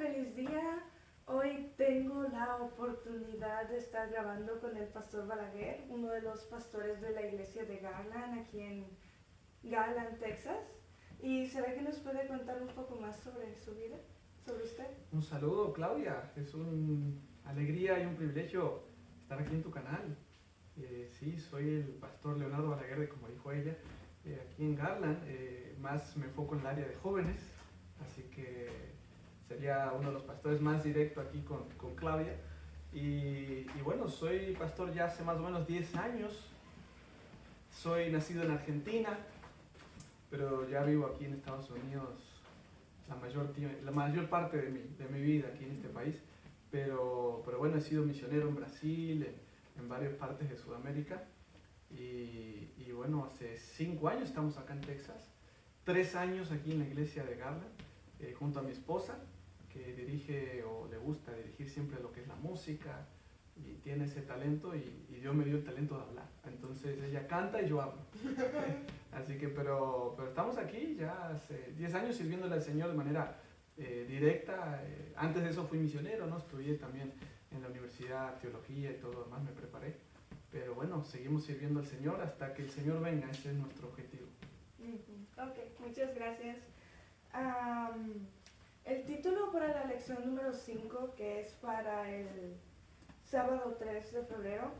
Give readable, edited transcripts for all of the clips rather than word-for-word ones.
feliz día. Hoy tengo la oportunidad de estar grabando con el pastor Balaguer, uno de los pastores de la iglesia de Garland, aquí en Garland, Texas. ¿Y será que nos puede contar un poco más sobre su vida, sobre usted? Un saludo, Claudia. Es una alegría y un privilegio estar aquí en tu canal. Sí, soy el pastor Leonardo Balaguer, como dijo ella, aquí en Garland. Más me enfoco en el área de jóvenes, así que sería uno de los pastores más directo aquí con Claudia. Y bueno, soy pastor ya hace más o menos 10 años. Soy nacido en Argentina, pero ya vivo aquí en Estados Unidos la mayor parte de mi vida aquí en este país, pero bueno, he sido misionero en Brasil, en varias partes de Sudamérica, y bueno, hace 5 años estamos acá en Texas, 3 años aquí en la iglesia de Garland, junto a mi esposa, que dirige o le gusta dirigir siempre lo que es la música, y tiene ese talento, y Dios me dio el talento de hablar. Entonces ella canta y yo hablo. Así que, pero estamos aquí ya hace 10 años sirviéndole al Señor de manera directa. Antes de eso fui misionero, ¿no? Estudié también en la universidad teología y todo lo demás, me preparé. Pero bueno, seguimos sirviendo al Señor hasta que el Señor venga, ese es nuestro objetivo. Ok, muchas gracias. El título para la lección número 5, que es para el sábado 3 de febrero,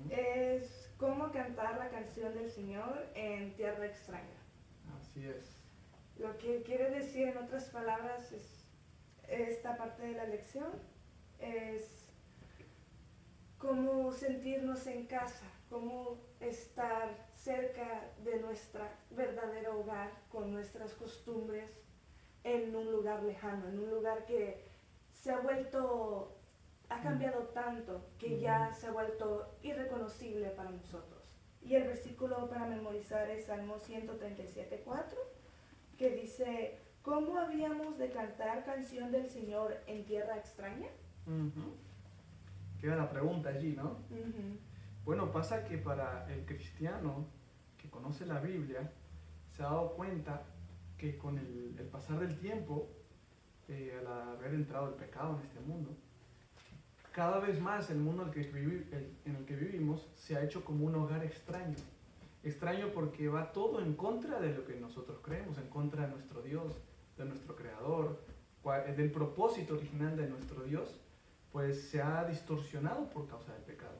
es cómo cantar la canción del Señor en tierra extraña. Así es. Lo que quiere decir, en otras palabras, esta parte de la lección es cómo sentirnos en casa, cómo estar cerca de nuestro verdadero hogar, con nuestras costumbres, en un lugar lejano, en un lugar que ha cambiado tanto que ya se ha vuelto irreconocible para nosotros. Y el versículo para memorizar es Salmo 137:4, que dice: ¿cómo habíamos de cantar canción del Señor en tierra extraña? Queda la pregunta allí, ¿no? Bueno, pasa que para el cristiano que conoce la Biblia, se ha dado cuenta que con el pasar del tiempo, al haber entrado el pecado en este mundo, cada vez más el mundo en el que vivimos se ha hecho como un hogar extraño. Extraño porque va todo en contra de lo que nosotros creemos, en contra de nuestro Dios, de nuestro Creador, del propósito original de nuestro Dios, pues se ha distorsionado por causa del pecado.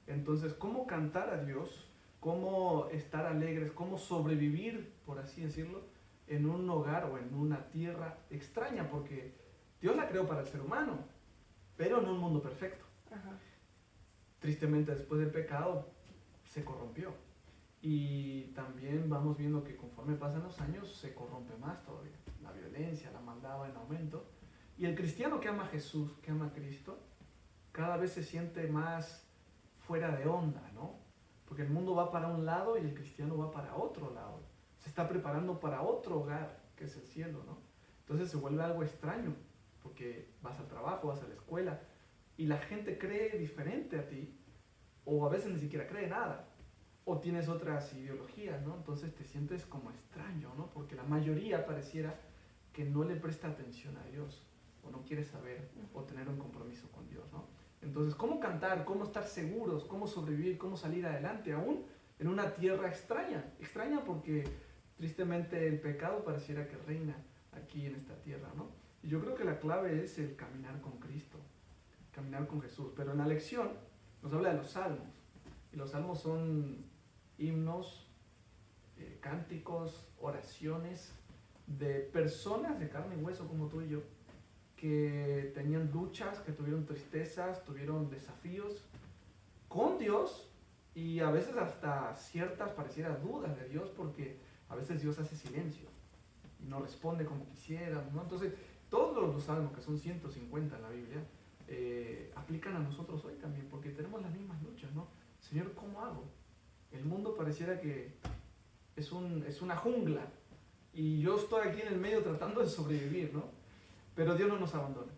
Entonces, ¿cómo cantar a Dios? ¿Cómo estar alegres? ¿Cómo sobrevivir, por así decirlo, en un hogar o en una tierra extraña? Porque Dios la creó para el ser humano, pero no un mundo perfecto. Tristemente, después del pecado, se corrompió. Y también vamos viendo que conforme pasan los años, se corrompe más todavía. La violencia, la maldad va en aumento. Y el cristiano que ama a Jesús, que ama a Cristo, cada vez se siente más fuera de onda, ¿no? Porque el mundo va para un lado y el cristiano va para otro lado. Se está preparando para otro hogar, que es el cielo, ¿no? Entonces se vuelve algo extraño, porque vas al trabajo, vas a la escuela, y la gente cree diferente a ti, o a veces ni siquiera cree nada, o tienes otras ideologías, ¿no? Entonces te sientes como extraño, ¿no? Porque la mayoría pareciera que no le presta atención a Dios, o no quiere saber, o tener un compromiso con Dios, ¿no? Entonces, ¿cómo cantar? ¿Cómo estar seguros? ¿Cómo sobrevivir? ¿Cómo salir adelante aún en una tierra extraña? Extraña porque tristemente el pecado pareciera que reina aquí en esta tierra, ¿no? Y yo creo que la clave es el caminar con Cristo, caminar con Jesús. Pero en la lección nos habla de los salmos. Y los salmos son himnos, cánticos, oraciones de personas de carne y hueso como tú y yo, que tenían luchas, que tuvieron tristezas, tuvieron desafíos con Dios, y a veces hasta ciertas parecieras dudas de Dios, porque a veces Dios hace silencio y no responde como quisiéramos, ¿no? Entonces, todos los salmos, que son 150 en la Biblia, aplican a nosotros hoy también, porque tenemos las mismas luchas, ¿no? Señor, ¿cómo hago? El mundo pareciera que es una jungla, y yo estoy aquí en el medio tratando de sobrevivir, ¿no? Pero Dios no nos abandona.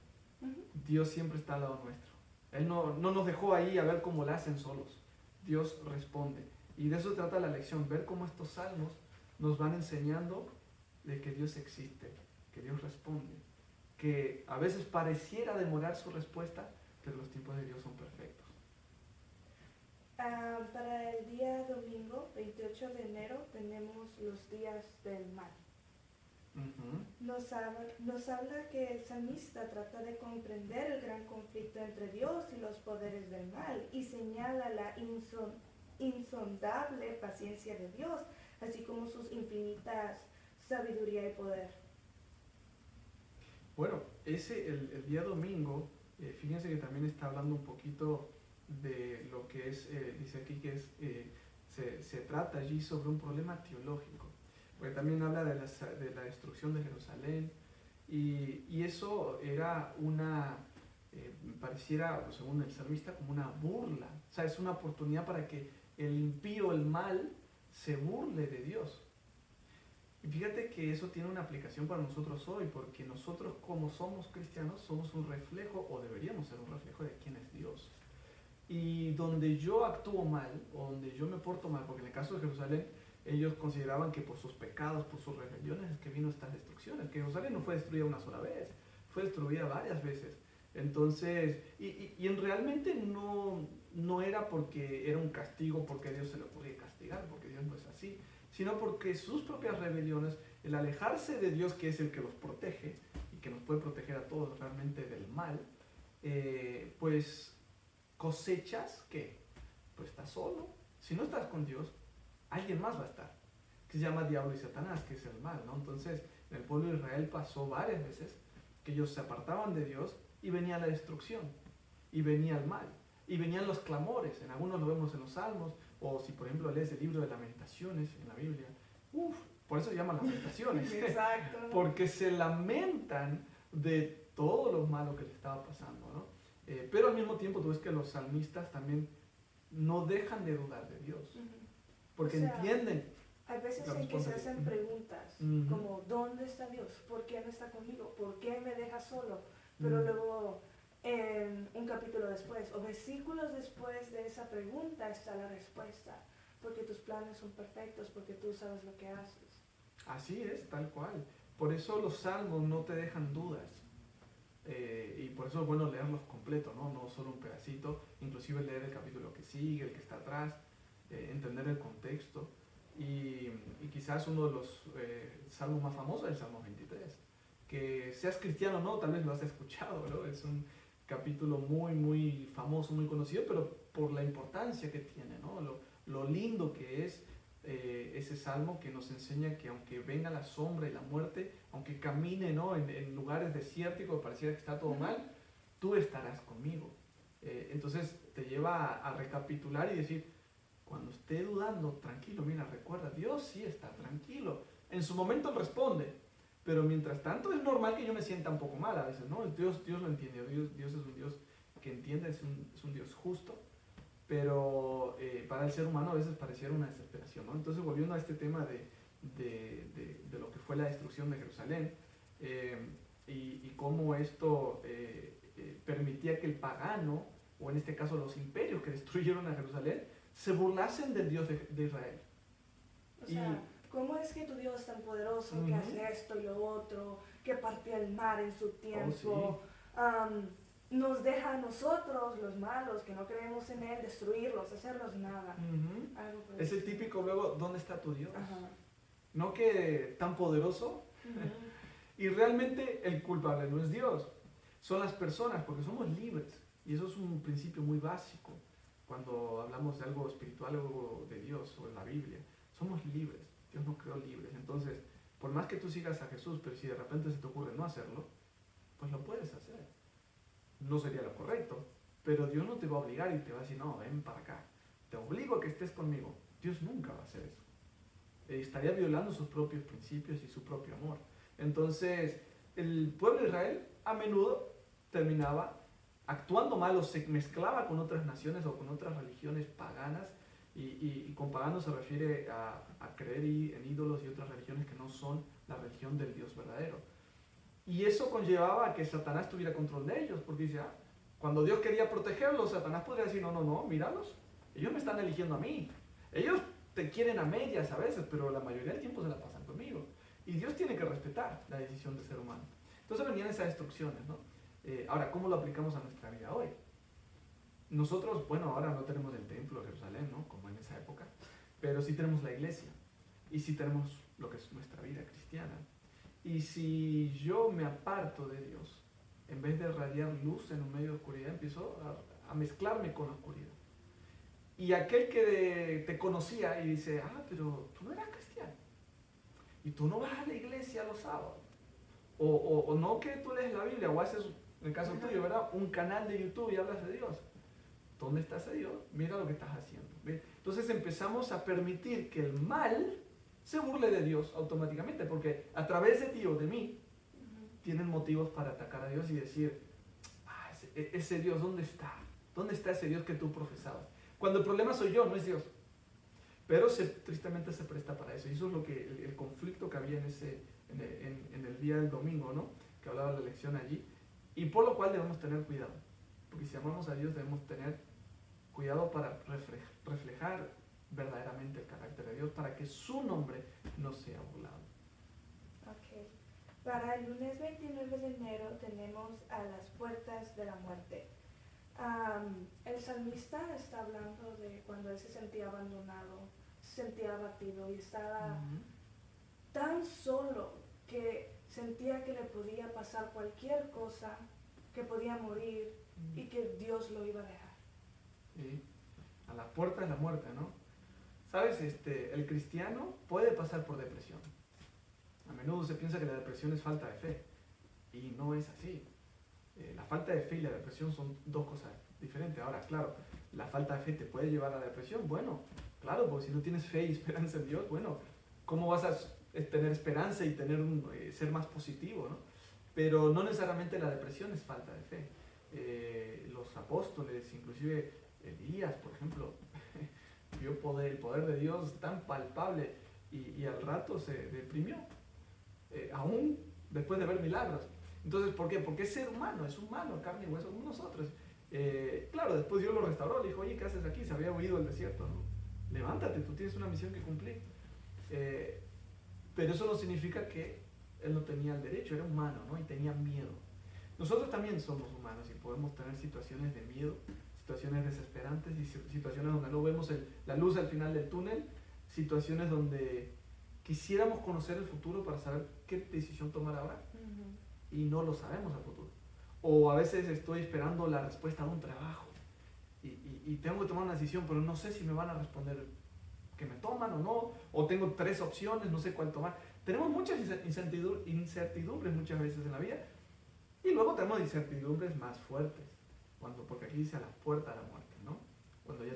Dios siempre está al lado nuestro. Él no nos dejó ahí a ver cómo la hacen solos. Dios responde. Y de eso trata la lección, ver cómo estos salmos nos van enseñando de que Dios existe, que Dios responde, que a veces pareciera demorar su respuesta, pero los tiempos de Dios son perfectos. Para el día domingo, 28 de enero, tenemos los días del mal. Nos habla que el salmista trata de comprender el gran conflicto entre Dios y los poderes del mal y señala la insondable paciencia de Dios, así como sus infinitas sabiduría y poder. Bueno, el día domingo, fíjense que también está hablando un poquito de lo que es, dice aquí que es, se trata allí sobre un problema teológico, porque también habla de la destrucción de Jerusalén, y eso era pareciera, según el salmista, como una burla, o sea, es una oportunidad para que el impío, el mal, se burle de Dios. Y fíjate que eso tiene una aplicación para nosotros hoy, porque nosotros como somos cristianos somos un reflejo, o deberíamos ser un reflejo de quién es Dios. Y donde yo actúo mal, o donde yo me porto mal, porque en el caso de Jerusalén, ellos consideraban que por sus pecados, por sus rebeliones, es que vino estas destrucciones, que Jerusalén no fue destruida una sola vez, fue destruida varias veces. Entonces, y realmente no era porque era un castigo, porque a Dios se le ocurría castigar, porque Dios no es así, sino porque sus propias rebeliones, el alejarse de Dios, que es el que los protege, y que nos puede proteger a todos realmente del mal, pues cosechas que, pues estás solo. Si no estás con Dios, alguien más va a estar, que se llama diablo y Satanás, que es el mal, ¿no? Entonces, en el pueblo de Israel pasó varias veces que ellos se apartaban de Dios y venía la destrucción, y venía el mal, y venían los clamores. En algunos lo vemos en los Salmos, o si por ejemplo lees el libro de Lamentaciones en la Biblia, por eso se llaman Lamentaciones. Exacto. Porque se lamentan de todo lo malo que le estaba pasando, ¿no? Pero al mismo tiempo tú ves que los salmistas también no dejan de dudar de Dios, porque entienden. Hay veces en que se hacen preguntas, como ¿dónde está Dios? ¿Por qué no está conmigo? ¿Por qué me deja solo? Pero luego, un capítulo después, o versículos después de esa pregunta, está la respuesta. Porque tus planes son perfectos, porque tú sabes lo que haces. Así es, tal cual. Por eso los salmos no te dejan dudas. Y por eso es bueno leerlos completos, ¿no? No solo un pedacito, inclusive leer el capítulo que sigue, el que está atrás, entender el contexto. Y quizás uno de los salmos más famosos es el Salmo 23. Que seas cristiano o no, tal vez lo has escuchado, ¿no? Es un capítulo muy, muy famoso, muy conocido, pero por la importancia que tiene, ¿no? Lo lindo que es ese salmo, que nos enseña que aunque venga la sombra y la muerte, aunque camine, ¿no? en lugares desérticos, pareciera que está todo mal, tú estarás conmigo. Entonces te lleva a recapitular y decir, cuando esté dudando, tranquilo, mira, recuerda, Dios sí está tranquilo. En su momento responde, pero mientras tanto es normal que yo me sienta un poco mal a veces, ¿no? Dios lo entiende, Dios es un Dios que entiende, es un Dios justo, pero para el ser humano a veces pareciera una desesperación, ¿no? Entonces, volviendo a este tema de lo que fue la destrucción de Jerusalén, y cómo esto permitía que el pagano, o en este caso los imperios que destruyeron a Jerusalén, se burlasen del Dios de Israel. O sea, ¿cómo es que tu Dios tan poderoso, que hace esto y lo otro, que partió el mar en su tiempo, nos deja a nosotros, los malos, que no creemos en Él, destruirlos, hacerlos nada? Es el típico luego, ¿dónde está tu Dios? No que tan poderoso. Y realmente el culpable no es Dios, son las personas, porque somos libres. Y eso es un principio muy básico cuando hablamos de algo espiritual, algo de Dios o en la Biblia. Somos libres, Dios nos creó libres. Entonces, por más que tú sigas a Jesús, pero si de repente se te ocurre no hacerlo, pues lo puedes hacer. No sería lo correcto, pero Dios no te va a obligar y te va a decir, no, ven para acá, te obligo a que estés conmigo. Dios nunca va a hacer eso. Estaría violando sus propios principios y su propio amor. Entonces, el pueblo de Israel a menudo terminaba actuando mal, o se mezclaba con otras naciones o con otras religiones paganas, y con pagano se refiere a creer en ídolos y otras religiones que no son la religión del Dios verdadero. Y eso conllevaba a que Satanás tuviera control de ellos, porque dice, cuando Dios quería protegerlos, Satanás podría decir, no, míralos, ellos me están eligiendo a mí, ellos te quieren a medias a veces, pero la mayoría del tiempo se la pasan conmigo, y Dios tiene que respetar la decisión del ser humano. Entonces venían esas instrucciones, ¿no? Ahora, ¿cómo lo aplicamos a nuestra vida hoy? Nosotros, bueno, ahora no tenemos el templo de Jerusalén, ¿no? Como en esa época, pero sí tenemos la iglesia y sí tenemos lo que es nuestra vida cristiana. Y si yo me aparto de Dios, en vez de radiar luz en un medio de oscuridad, empiezo a mezclarme con la oscuridad. Y aquel que te conocía y dice, pero tú no eras cristiano. Y tú no vas a la iglesia los sábados. O no que tú lees la Biblia o haces, en el caso tuyo, ¿verdad? Un canal de YouTube y hablas de Dios. ¿Dónde está ese Dios? Mira lo que estás haciendo. ¿Ve? Entonces empezamos a permitir que el mal se burle de Dios automáticamente, porque a través de ti o de mí, tienen motivos para atacar a Dios y decir, ese Dios, ¿dónde está? ¿Dónde está ese Dios que tú profesabas? Cuando el problema soy yo, no es Dios. Pero tristemente se presta para eso. Y eso es lo que el conflicto que había en el día del domingo, ¿no? Que hablaba la lección allí. Y por lo cual debemos tener cuidado. Porque si amamos a Dios debemos tener cuidado para reflejar verdaderamente el carácter de Dios, para que su nombre no sea burlado. Ok. Para el lunes 29 de enero tenemos a las puertas de la muerte. El salmista está hablando de cuando él se sentía abandonado, se sentía abatido y estaba tan solo que sentía que le podía pasar cualquier cosa, que podía morir y que Dios lo iba a dejar. Sí. A la puerta de la muerte, ¿no? ¿Sabes? El cristiano puede pasar por depresión. A menudo se piensa que la depresión es falta de fe y no es así. La falta de fe y la depresión son dos cosas diferentes. Ahora, claro, la falta de fe te puede llevar a la depresión. Bueno, claro, porque si no tienes fe y esperanza en Dios, bueno, ¿cómo vas a tener esperanza y ser más positivo, ¿no? Pero no necesariamente la depresión es falta de fe. Los apóstoles, inclusive Elías, por ejemplo, vio el poder de Dios tan palpable y al rato se deprimió, aún después de ver milagros. Entonces, ¿por qué? Porque es ser humano, carne y hueso como nosotros. Claro, después Dios lo restauró, le dijo, oye, ¿qué haces aquí? Se había huido al desierto, ¿no? Levántate, tú tienes una misión que cumplir. Pero eso no significa que él no tenía el derecho, era humano, ¿no? Y tenía miedo. Nosotros también somos humanos y podemos tener situaciones de miedo, situaciones desesperantes y situaciones donde no vemos la luz al final del túnel, situaciones donde quisiéramos conocer el futuro para saber qué decisión tomar ahora y no lo sabemos al futuro. O a veces estoy esperando la respuesta de un trabajo y tengo que tomar una decisión, pero no sé si me van a responder que me toman o no, o tengo 3 opciones, no sé cuál tomar. Tenemos muchas incertidumbres muchas veces en la vida y luego tenemos incertidumbres más fuertes, porque aquí dice a la puerta de la muerte, ¿no? Cuando ya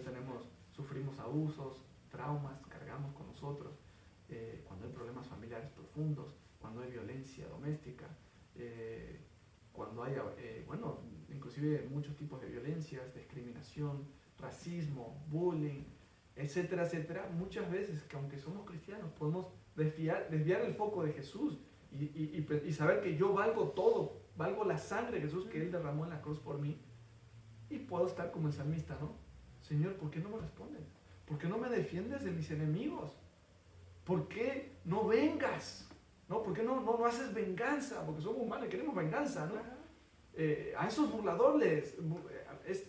sufrimos abusos, traumas, cargamos con nosotros, cuando hay problemas familiares profundos, cuando hay violencia doméstica, cuando hay, inclusive muchos tipos de violencias, discriminación, racismo, bullying, etcétera, etcétera. Muchas veces, que aunque somos cristianos, podemos desviar el foco de Jesús y saber que yo valgo todo, valgo la sangre de Jesús que Él derramó en la cruz por mí, y puedo estar como el salmista, ¿no? Señor, ¿por qué no me respondes? ¿Por qué no me defiendes de mis enemigos? ¿Por qué no vengas? ¿No? ¿Por qué no haces venganza? Porque somos humanos y queremos venganza, ¿no? A esos burladores,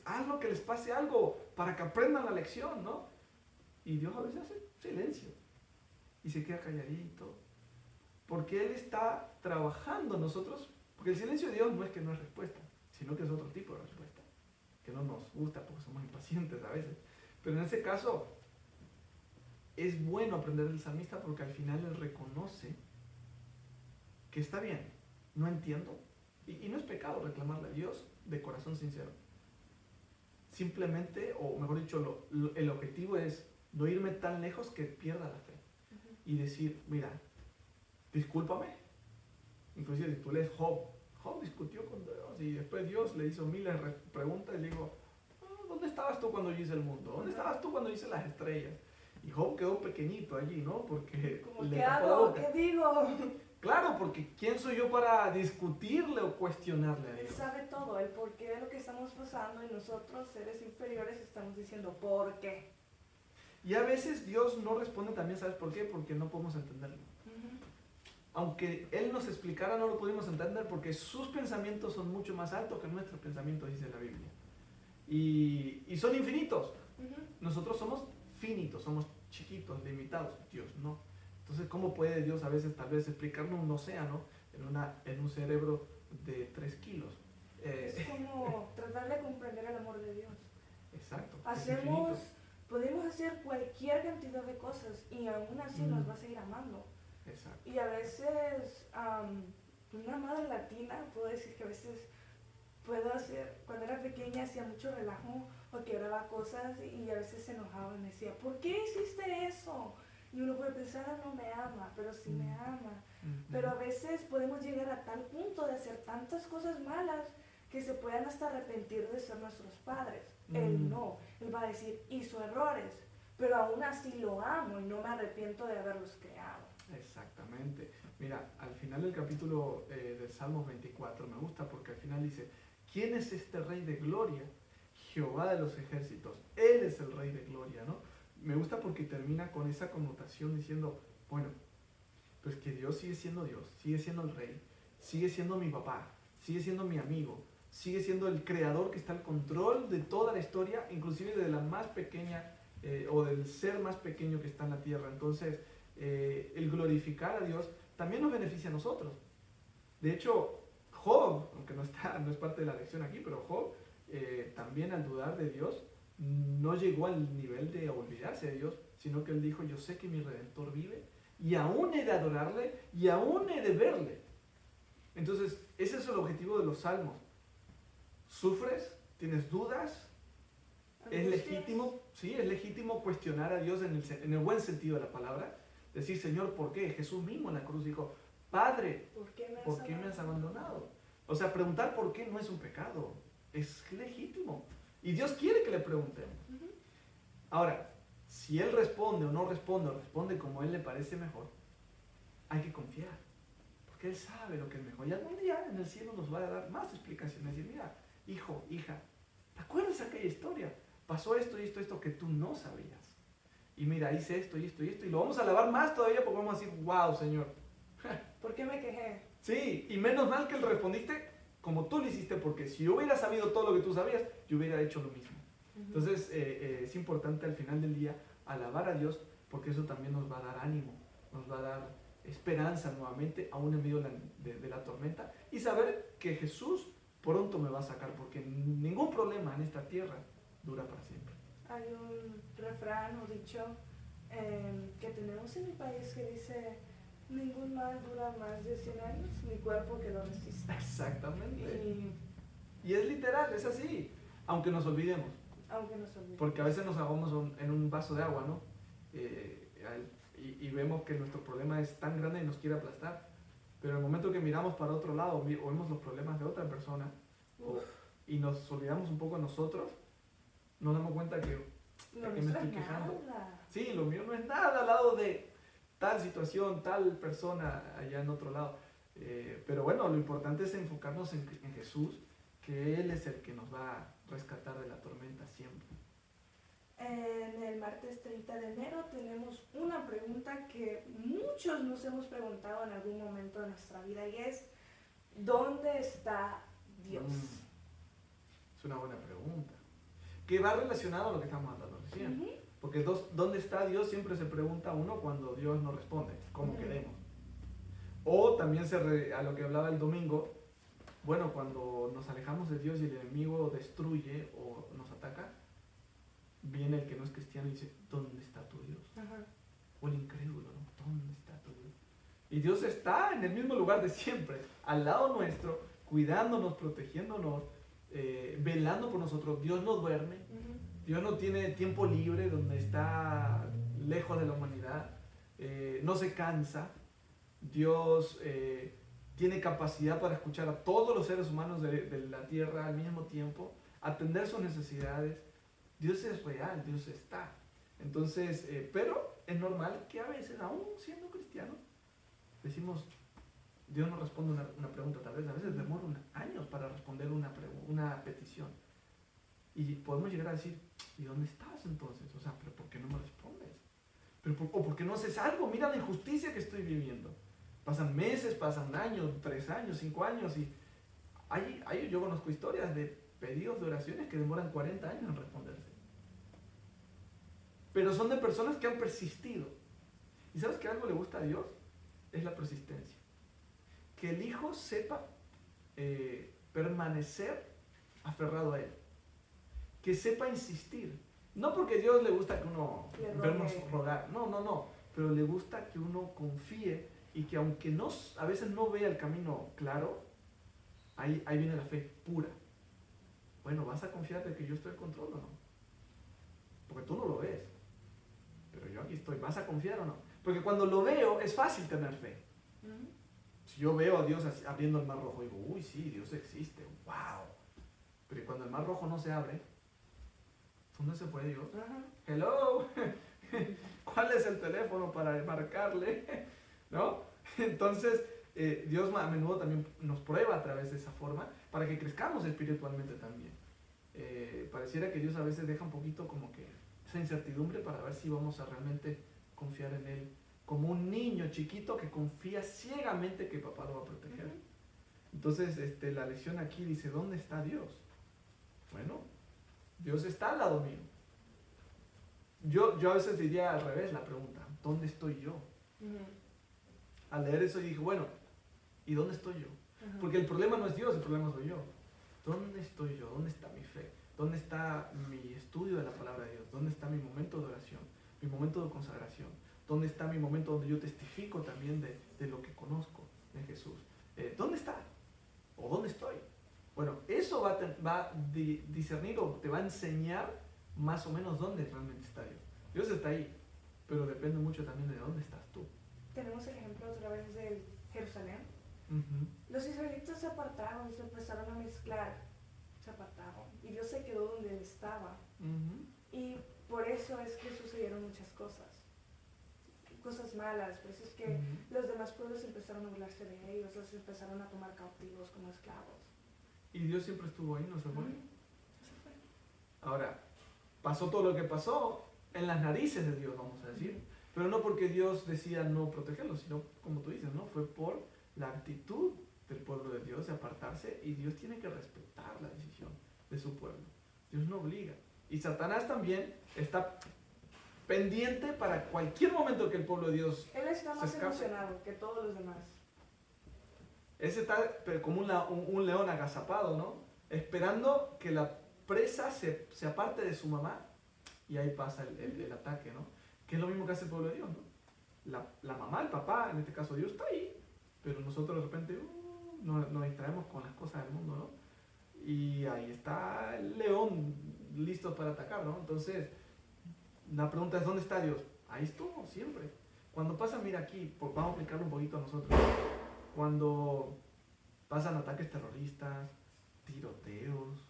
haz lo que les pase algo para que aprendan la lección, ¿no? Y Dios a veces hace silencio y se queda calladito, porque Él está trabajando en nosotros, porque el silencio de Dios no es que no es respuesta, sino que es otro tipo de respuesta, que no nos gusta porque somos impacientes a veces. Pero en ese caso es bueno aprender del salmista, porque al final Él reconoce que está bien, no entiendo, y no es pecado reclamarle a Dios de corazón sincero. Simplemente, o mejor dicho, el objetivo es no irme tan lejos que pierda la fe y decir, mira, discúlpame. Inclusive si tú lees Job discutió con Dios y después Dios le hizo miles de preguntas y le dijo, ¿dónde estabas tú cuando yo hice el mundo? ¿Dónde estabas tú cuando hice las estrellas? Y Job quedó pequeñito allí, ¿no? Porque ¿qué hago? ¿Qué digo? Claro, porque ¿quién soy yo para discutirle o cuestionarle a Dios? Él sabe todo, el porqué de lo que estamos pasando, y nosotros, seres inferiores, estamos diciendo ¿por qué? Y a veces Dios no responde también, ¿sabes por qué? Porque no podemos entenderlo. aunque Él nos explicara, no lo pudimos entender porque sus pensamientos son mucho más altos que nuestros pensamientos, dice la Biblia. Y son infinitos. Nosotros somos finitos, somos chiquitos, limitados. Dios no. Entonces, ¿cómo puede Dios a veces tal vez explicarnos un océano en un cerebro de 3 kilos? Es como tratar de comprender el amor de Dios. Exacto. Podemos hacer cualquier cantidad de cosas y aún así nos va a seguir amando. Exacto. Y a veces, una madre latina, puedo decir que a veces cuando era pequeña hacía mucho relajo o quebraba cosas y a veces se enojaba y me decía, ¿por qué hiciste eso? Y uno puede pensar, no me ama, pero sí me ama. Pero a veces podemos llegar a tal punto de hacer tantas cosas malas que se puedan hasta arrepentir de ser nuestros padres. Él no, él va a decir, hizo errores, pero aún así lo amo y no me arrepiento de haberlos creado. Exactamente. Mira, al final del capítulo del Salmo 24 me gusta porque al final dice, ¿quién es este Rey de Gloria? Jehová de los ejércitos. Él es el Rey de Gloria, ¿no? Me gusta porque termina con esa connotación diciendo, bueno, pues que Dios, sigue siendo el Rey, sigue siendo mi papá, sigue siendo mi amigo, sigue siendo el creador que está al control de toda la historia, inclusive de la más pequeña o del ser más pequeño que está en la tierra. Entonces, el glorificar a Dios también nos beneficia a nosotros. De hecho, Job, aunque no es parte de la lección aquí, pero Job también al dudar de Dios no llegó al nivel de olvidarse de Dios, sino que él dijo, yo sé que mi Redentor vive y aún he de adorarle y aún he de verle. Entonces, ese es el objetivo de los salmos. ¿Sufres? ¿Tienes dudas? ¿Es legítimo? Sí, es legítimo cuestionar a Dios en el buen sentido de la palabra. Decir, Señor, ¿por qué? Jesús mismo en la cruz dijo, Padre, ¿por qué me has abandonado? O sea, preguntar por qué no es un pecado, es legítimo. Y Dios quiere que le preguntemos. Ahora, si Él responde o no responde, o responde como a Él le parece mejor, hay que confiar. Porque Él sabe lo que es mejor. Y algún día en el cielo nos va a dar más explicaciones. Decir, mira, hijo, hija, ¿te acuerdas de aquella historia? Pasó esto y esto que tú no sabías. Y mira, hice esto y esto y esto. Y lo vamos a alabar más todavía porque vamos a decir, wow, Señor. ¿Por qué me quejé? Sí, y menos mal que le respondiste como tú lo hiciste, porque si yo hubiera sabido todo lo que tú sabías, yo hubiera hecho lo mismo. Entonces, es importante al final del día alabar a Dios, porque eso también nos va a dar ánimo, nos va a dar esperanza nuevamente, aún en medio de la tormenta, y saber que Jesús pronto me va a sacar, porque ningún problema en esta tierra dura para siempre. Hay un refrán o dicho que tenemos en mi país que dice, ningún mal dura más de 100 años, mi cuerpo que lo resista. Exactamente. Y es literal, es así, aunque nos olvidemos. Porque a veces nos ahogamos en un vaso de agua, ¿no? Y vemos que nuestro problema es tan grande y nos quiere aplastar. Pero en el momento que miramos para otro lado o vemos los problemas de otra persona y nos olvidamos un poco de nosotros, nos damos cuenta que me estoy quejando. Nada. Sí, lo mío no es nada al lado de tal situación, tal persona allá en otro lado. Pero bueno, lo importante es enfocarnos en Jesús, que Él es el que nos va a rescatar de la tormenta siempre. En el martes 30 de enero tenemos una pregunta que muchos nos hemos preguntado en algún momento de nuestra vida y es, ¿dónde está Dios? Es una buena pregunta, que va relacionado a lo que estamos hablando recién. Porque ¿dónde está Dios? Siempre se pregunta uno cuando Dios no responde, como queremos. O también a lo que hablaba el domingo, bueno, cuando nos alejamos de Dios y el enemigo destruye o nos ataca, viene el que no es cristiano y dice, ¿dónde está tu Dios? O el incrédulo, ¿no? ¿Dónde está tu Dios? Y Dios está en el mismo lugar de siempre, al lado nuestro, cuidándonos, protegiéndonos, velando por nosotros. Dios no duerme, Dios no tiene tiempo libre donde está lejos de la humanidad, no se cansa. Dios tiene capacidad para escuchar a todos los seres humanos de la tierra al mismo tiempo, atender sus necesidades. Dios es real, Dios está. Entonces, pero es normal que a veces, aún siendo cristianos, decimos, Dios no responde una pregunta, tal vez a veces demora años para responder una petición. Y podemos llegar a decir, ¿y dónde estás entonces? O sea, ¿pero por qué no me respondes? ¿O por qué no haces algo? Mira la injusticia que estoy viviendo. Pasan meses, pasan un año, 3 años, 5 años y yo conozco historias de pedidos de oraciones que demoran 40 años en responderse. Pero son de personas que han persistido. ¿Y sabes que algo le gusta a Dios? Es la persistencia. Que el hijo sepa permanecer aferrado a él. Que sepa insistir. No porque a Dios le gusta que uno vernos rogar. No. Pero le gusta que uno confíe y que aunque a veces no vea el camino claro, ahí viene la fe pura. Bueno, ¿vas a confiar de que yo estoy en control o no? Porque tú no lo ves. Pero yo aquí estoy. ¿Vas a confiar o no? Porque cuando lo veo es fácil tener fe. Si yo veo a Dios abriendo el mar rojo, digo, uy, sí, Dios existe, wow. Pero cuando el mar rojo no se abre, ¿dónde se fue Dios? Hello, ¿cuál es el teléfono para marcarle? ¿No? Entonces, Dios a menudo también nos prueba a través de esa forma para que crezcamos espiritualmente también. Pareciera que Dios a veces deja un poquito como que esa incertidumbre para ver si vamos a realmente confiar en Él. Como un niño chiquito que confía ciegamente que papá lo va a proteger. Entonces, la lección aquí dice, ¿dónde está Dios? Bueno, Dios está al lado mío. Yo a veces diría al revés la pregunta, ¿dónde estoy yo? Al leer eso dije, bueno, ¿y dónde estoy yo? Porque el problema no es Dios, el problema soy yo. ¿Dónde estoy yo? ¿Dónde está mi fe? ¿Dónde está mi estudio de la palabra de Dios? ¿Dónde está mi momento de oración? Mi momento de consagración. ¿Dónde está mi momento donde yo testifico también de lo que conozco de Jesús? ¿Dónde está? ¿O dónde estoy? Bueno, eso va a discernir o te va a enseñar más o menos dónde realmente está Dios. Dios está ahí, pero depende mucho también de dónde estás tú. Tenemos el ejemplo otra vez de Jerusalén. Los israelitas se apartaron, se empezaron a mezclar, se apartaron y Dios se quedó donde él estaba. Y por eso es que sucedieron muchas cosas malas. Por eso es que los demás pueblos empezaron a burlarse de ellos, los empezaron a tomar cautivos como esclavos. Y Dios siempre estuvo ahí, no se fue. Ahora, pasó todo lo que pasó en las narices de Dios, vamos a decir, pero no porque Dios decía no protegerlos, sino, como tú dices, ¿no? Fue por la actitud del pueblo de Dios de apartarse, y Dios tiene que respetar la decisión de su pueblo. Dios no obliga. Y Satanás también está pendiente para cualquier momento que el pueblo de Dios él está más emocionado que todos los demás. Ese está como un león agazapado, ¿no? Esperando que la presa se aparte de su mamá, y ahí pasa el ataque, ¿no? Que es lo mismo que hace el pueblo de Dios, ¿no? La mamá, el papá, en este caso Dios, está ahí, pero nosotros de repente nos distraemos con las cosas del mundo, ¿no? Y ahí está el león listo para atacar, ¿no? Entonces, la pregunta es, ¿dónde está Dios? Ahí estuvo, siempre. Cuando pasa, mira aquí, vamos a aplicarlo un poquito a nosotros. Cuando pasan ataques terroristas, tiroteos,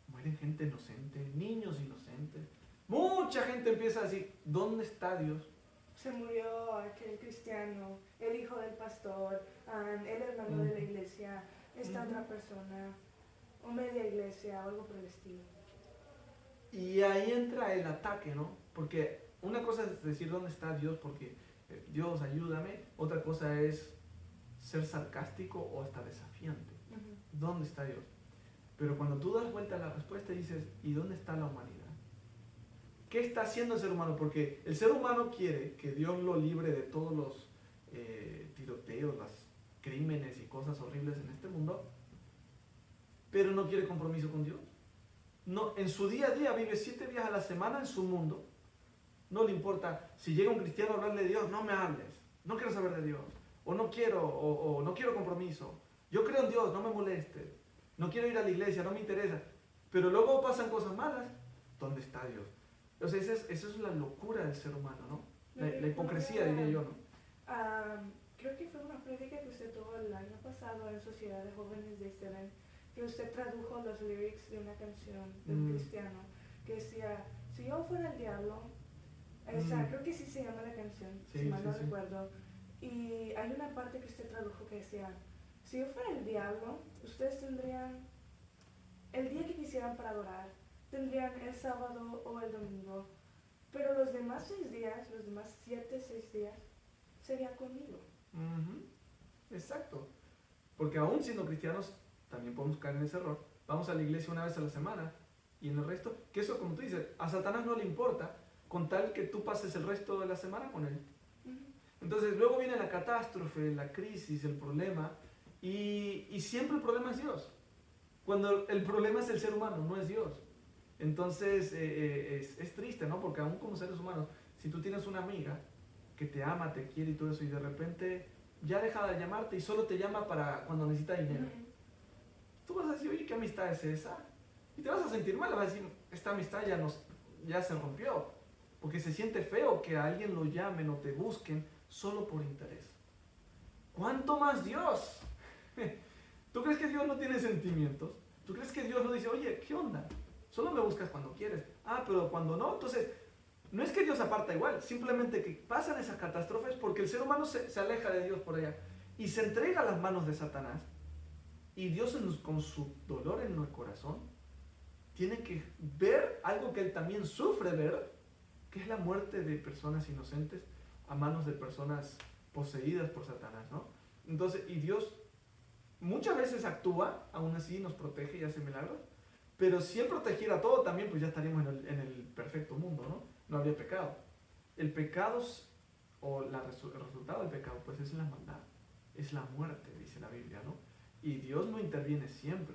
mueren gente inocente, niños inocentes, mucha gente empieza a decir, ¿dónde está Dios? Se murió aquel cristiano, el hijo del pastor, el hermano de la iglesia, esta otra persona, o media iglesia, o algo por el estilo. Y ahí entra el ataque, ¿no? Porque una cosa es decir, ¿dónde está Dios? Porque Dios, ayúdame. Otra cosa es ser sarcástico o hasta desafiante. ¿Dónde está Dios? Pero cuando tú das vuelta a la respuesta y dices, ¿y dónde está la humanidad? ¿Qué está haciendo el ser humano? Porque el ser humano quiere que Dios lo libre de todos los tiroteos, los crímenes y cosas horribles en este mundo, pero no quiere compromiso con Dios. No, en su día a día vive 7 días a la semana en su mundo. No le importa si llega un cristiano a hablarle de Dios, no me hables, no quiero saber de Dios, o no quiero compromiso. Yo creo en Dios, no me molestes, no quiero ir a la iglesia, no me interesa. Pero luego pasan cosas malas, ¿dónde está Dios? O sea, esa es la locura del ser humano, ¿no? La hipocresía, diría yo, ¿no? Creo que fue una prédica que usted tuvo el año pasado en Sociedad de Jóvenes de Isteden, que usted tradujo los lyrics de una canción de un cristiano que decía, si yo fuera el diablo, creo que sí se llama la canción, si mal no recuerdo, y hay una parte que usted tradujo que decía, si yo fuera el diablo, ustedes tendrían el día que quisieran para adorar, tendrían el sábado o el domingo, pero los demás 6 días, los demás 6 días, sería conmigo. Exacto. Porque aún siendo cristianos, también podemos caer en ese error. Vamos a la iglesia una vez a la semana y en el resto, que eso como tú dices, a Satanás no le importa con tal que tú pases el resto de la semana con él. Entonces luego viene la catástrofe, la crisis, el problema y siempre el problema es Dios. Cuando el problema es el ser humano, no es Dios. Entonces es triste, ¿no? Porque aún como seres humanos, si tú tienes una amiga que te ama, te quiere y todo eso y de repente ya deja de llamarte y solo te llama para cuando necesita dinero. Tú vas a decir, oye, ¿qué amistad es esa? Y te vas a sentir mal, vas a decir, esta amistad ya se rompió. Porque se siente feo que a alguien lo llamen o te busquen solo por interés. ¿Cuánto más Dios? ¿Tú crees que Dios no tiene sentimientos? ¿Tú crees que Dios no dice, oye, ¿qué onda? Solo me buscas cuando quieres. Ah, pero cuando no, entonces, no es que Dios aparta igual, simplemente que pasan esas catástrofes porque el ser humano se aleja de Dios por allá y se entrega a las manos de Satanás. Y Dios con su dolor en el corazón tiene que ver algo que Él también sufre ver, que es la muerte de personas inocentes a manos de personas poseídas por Satanás, ¿no? Entonces, y Dios muchas veces actúa, aún así nos protege y hace milagros, pero si Él protegiera todo también, pues ya estaríamos en el perfecto mundo, ¿no? No habría pecado. El pecado, el resultado del pecado, pues es la maldad, es la muerte, dice la Biblia, ¿no? Y Dios no interviene siempre,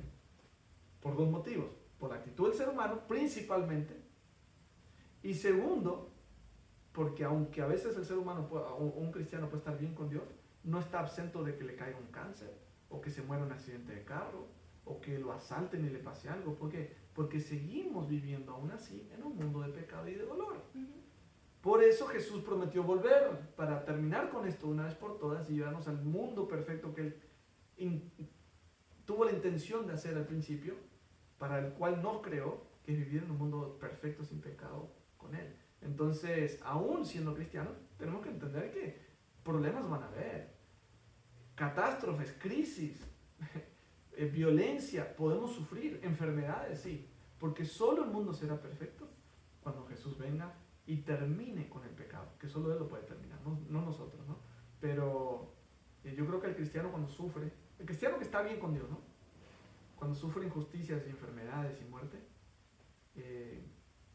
por dos motivos. Por la actitud del ser humano, principalmente. Y segundo, porque aunque a veces el ser humano, un cristiano puede estar bien con Dios, no está absento de que le caiga un cáncer, o que se muera en un accidente de carro, o que lo asalten y le pase algo. ¿Por qué? Porque seguimos viviendo aún así en un mundo de pecado y de dolor. Por eso Jesús prometió volver, para terminar con esto una vez por todas y llevarnos al mundo perfecto que Él tuvo la intención de hacer al principio, para el cual nos creó, que es vivir en un mundo perfecto sin pecado con Él. Entonces, aún siendo cristianos, tenemos que entender que problemas van a haber, catástrofes, crisis, violencia, podemos sufrir, enfermedades, sí, porque solo el mundo será perfecto cuando Jesús venga y termine con el pecado, que solo Él lo puede terminar, no nosotros, ¿no? Pero yo creo que el cristiano cuando sufre, el cristiano que está bien con Dios, ¿no? Cuando sufre injusticias y enfermedades y muerte,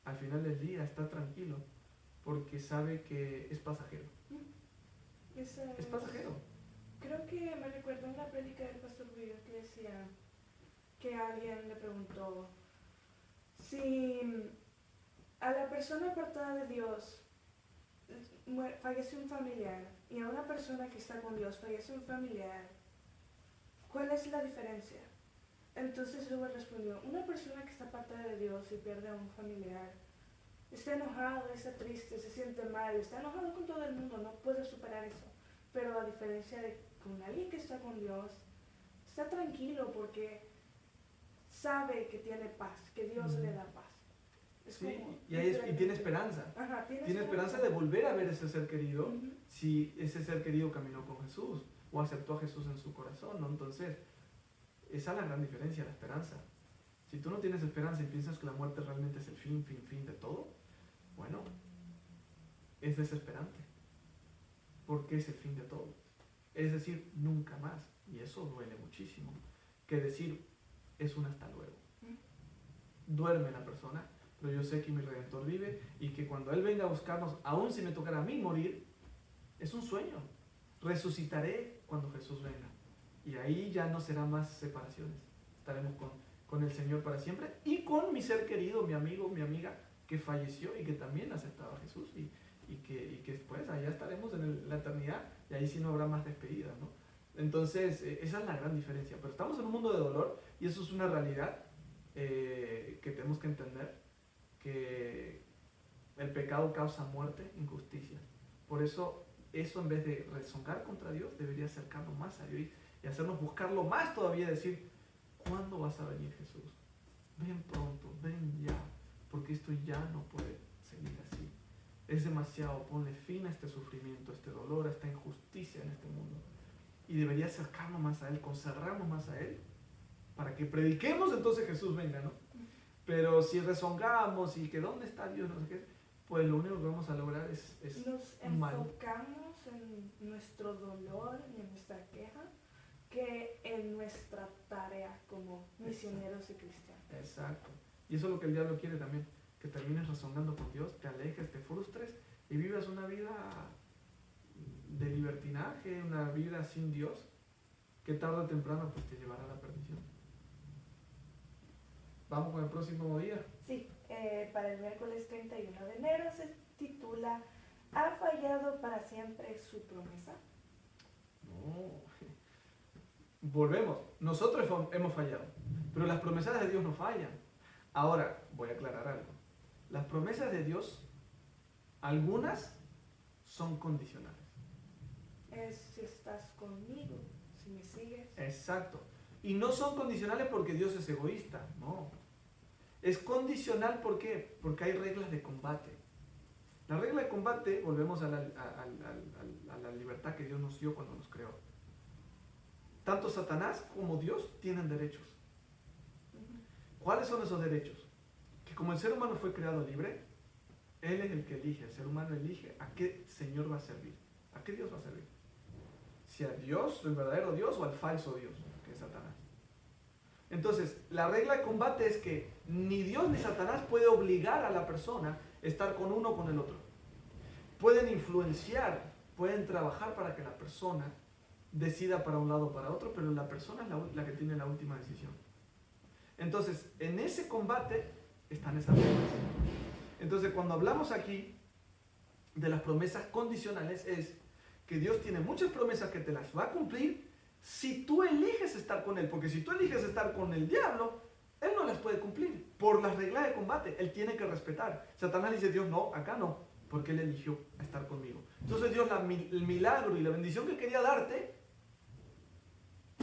al final del día está tranquilo porque sabe que es pasajero. Es pasajero. Creo que me recuerdo una prédica del pastor Guido que decía que alguien le preguntó si a la persona apartada de Dios fallece un familiar y a una persona que está con Dios fallece un familiar, ¿cuál es la diferencia? Entonces luego respondió, una persona que está apartada de Dios y pierde a un familiar, está enojado, está triste, se siente mal, está enojado con todo el mundo, no puede superar eso. Pero a diferencia de con alguien que está con Dios, está tranquilo porque sabe que tiene paz, que Dios le da paz. Sí, y tiene esperanza. Ajá, tiene esperanza de volver a ver ese ser querido, si ese ser querido caminó con Jesús o aceptó a Jesús en su corazón, ¿no? Entonces, esa es la gran diferencia, la esperanza. Si tú no tienes esperanza y piensas que la muerte realmente es el fin de todo, bueno, es desesperante, porque es el fin de todo. Es decir, nunca más. Y eso duele muchísimo. Que decir, es un hasta luego. Duerme la persona, pero yo sé que mi Redentor vive y que cuando Él venga a buscarnos, aun si me tocará a mí morir, es un sueño. Resucitaré cuando Jesús venga. Y ahí ya no será más separaciones. Estaremos con el Señor para siempre y con mi ser querido, mi amigo, mi amiga, que falleció y que también aceptaba a Jesús y que después allá estaremos en la eternidad y ahí sí no habrá más despedida, ¿no? Entonces, esa es la gran diferencia. Pero estamos en un mundo de dolor y eso es una realidad que tenemos que entender, que el pecado causa muerte, injusticia. Por eso en vez de rezongar contra Dios, debería acercarnos más a Dios y hacernos buscarlo más todavía, decir, ¿cuándo vas a venir, Jesús? Ven pronto, ven ya, porque esto ya no puede seguir así. Es demasiado, ponle fin a este sufrimiento, a este dolor, a esta injusticia en este mundo. Y debería acercarnos más a Él, consagrarnos más a Él, para que prediquemos entonces Jesús venga, ¿no? Pero si rezongamos y que ¿dónde está Dios? No sé qué, pues lo único que vamos a lograr es Nos mal. enfocamos en nuestro dolor y en nuestra queja que en nuestra tarea como misioneros y cristianos. Exacto. Y eso es lo que el diablo quiere también, que termines razonando con Dios, te alejes, te frustres y vivas una vida de libertinaje, una vida sin Dios, que tarde o temprano pues te llevará a la perdición. Vamos con el próximo día. Sí, para el miércoles 31 de enero se titula ¿Ha fallado para siempre su promesa? No. Volvemos. Nosotros hemos fallado, pero las promesas de Dios no fallan. Ahora, voy a aclarar algo. Las promesas de Dios, algunas son condicionales. Es si estás conmigo, si me sigues. Exacto. Y no son condicionales porque Dios es egoísta, no. Es condicional ¿por qué? Porque hay reglas de combate. La regla de combate, volvemos a la libertad que Dios nos dio cuando nos creó. Tanto Satanás como Dios tienen derechos. ¿Cuáles son esos derechos? Que como el ser humano fue creado libre, él es el que elige, el ser humano elige a qué Señor va a servir, a qué Dios va a servir. Si a Dios, el verdadero Dios, o al falso Dios, que es Satanás. Entonces, la regla de combate es que ni Dios ni Satanás puede obligar a la persona a estar con uno o con el otro. Pueden influenciar, pueden trabajar para que la persona decida para un lado o para otro, pero la persona es la que tiene la última decisión. Entonces, en ese combate están esas reglas. Entonces, cuando hablamos aquí de las promesas condicionales, es que Dios tiene muchas promesas que te las va a cumplir si tú eliges estar con Él. Porque si tú eliges estar con el diablo, Él no las puede cumplir. Por las reglas de combate, Él tiene que respetar. Satanás dice, Dios, no, acá no, porque Él eligió estar conmigo. Entonces Dios, el milagro y la bendición que quería darte,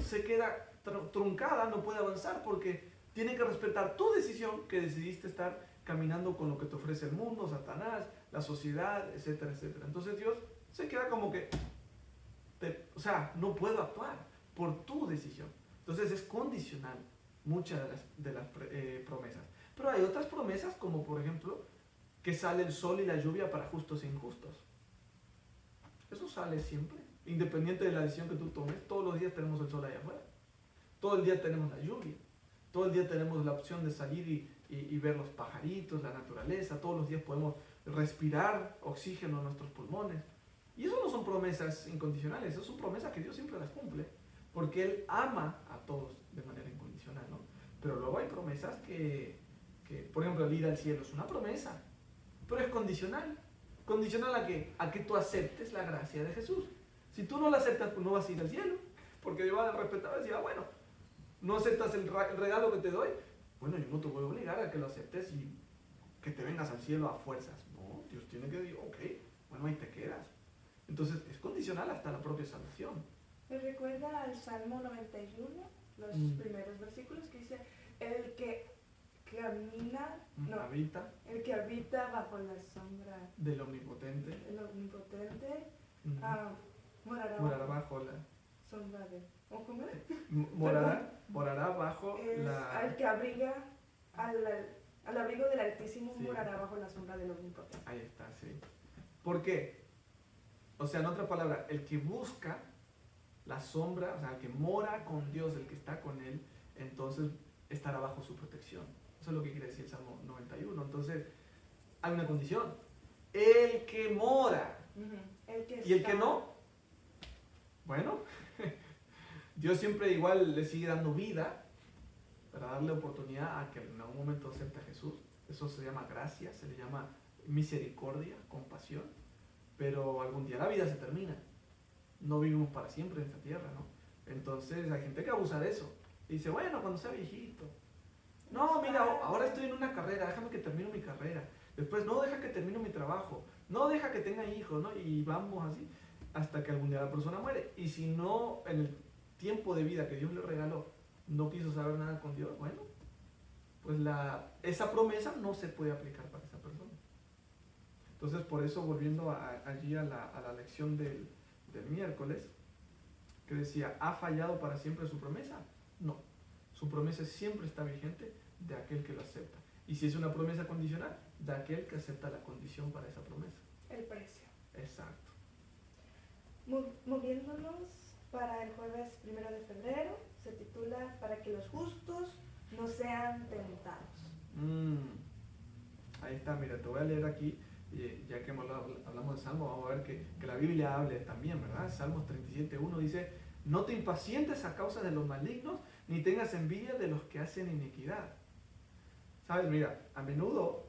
se queda truncada, no puede avanzar porque tiene que respetar tu decisión que decidiste estar caminando con lo que te ofrece el mundo, Satanás, la sociedad, etcétera, etcétera. Entonces Dios se queda como que, no puedo actuar por tu decisión. Entonces es condicional muchas de las promesas. Pero hay otras promesas como por ejemplo que sale el sol y la lluvia para justos e injustos. Eso sale siempre. Independiente de la decisión que tú tomes, todos los días tenemos el sol allá afuera. Todo el día tenemos la lluvia. Todo el día tenemos la opción de salir y ver los pajaritos, la naturaleza. Todos los días podemos respirar oxígeno en nuestros pulmones. Y eso no son promesas incondicionales, eso son promesas que Dios siempre las cumple. Porque Él ama a todos de manera incondicional, ¿no? Pero luego hay promesas que, por ejemplo, el ir al cielo es una promesa, pero es condicional. Condicional a que tú aceptes la gracia de Jesús. Si tú no la aceptas, pues no vas a ir al cielo. Porque Dios va a respetar y decir, bueno, no aceptas el regalo que te doy, bueno, yo no te voy a obligar a que lo aceptes y que te vengas al cielo a fuerzas. No, Dios tiene que decir, ok, bueno, ahí te quedas. Entonces es condicional hasta la propia salvación. Me recuerda al Salmo 91, los primeros versículos que dice, el que camina, el que habita bajo la sombra del Omnipotente, morará bajo la sombra de... ¿Cómo es? Morará bajo al que abriga, al abrigo del Altísimo, sí. Morará bajo la sombra del Omnipotente. Ahí está, sí. ¿Por qué? O sea, en otra palabra, el que busca la sombra, o sea, el que mora con Dios, el que está con Él, entonces estará bajo su protección. Eso es lo que quiere decir el Salmo 91. Entonces, hay una condición. El que mora. Y el que no, bueno, Dios siempre igual le sigue dando vida para darle oportunidad a que en algún momento acepte a Jesús. Eso se llama gracia, se le llama misericordia, compasión. Pero algún día la vida se termina. No vivimos para siempre en esta tierra, ¿no? Entonces hay gente que abusa de eso. Y dice, bueno, cuando sea viejito. No, mira, ahora estoy en una carrera, déjame que termine mi carrera. Después, no, deja que termine mi trabajo. No, deja que tenga hijos, ¿no? Y vamos así hasta que algún día la persona muere. Y si no, en el tiempo de vida que Dios le regaló, no quiso saber nada con Dios, bueno, pues esa promesa no se puede aplicar para esa persona. Entonces, por eso, volviendo allí a la lección del miércoles, que decía, ¿ha fallado para siempre su promesa? No, su promesa siempre está vigente de aquel que lo acepta. Y si es una promesa condicional, de aquel que acepta la condición para esa promesa. El precio. Exacto. Moviéndonos para el jueves 1 de febrero, se titula Para que los justos no sean tentados. Ahí está, mira, te voy a leer aquí, ya que hablamos de Salmo, vamos a ver que la Biblia hable también, ¿verdad? Salmos 37:1 dice: no te impacientes a causa de los malignos, ni tengas envidia de los que hacen iniquidad. ¿Sabes? Mira, a menudo,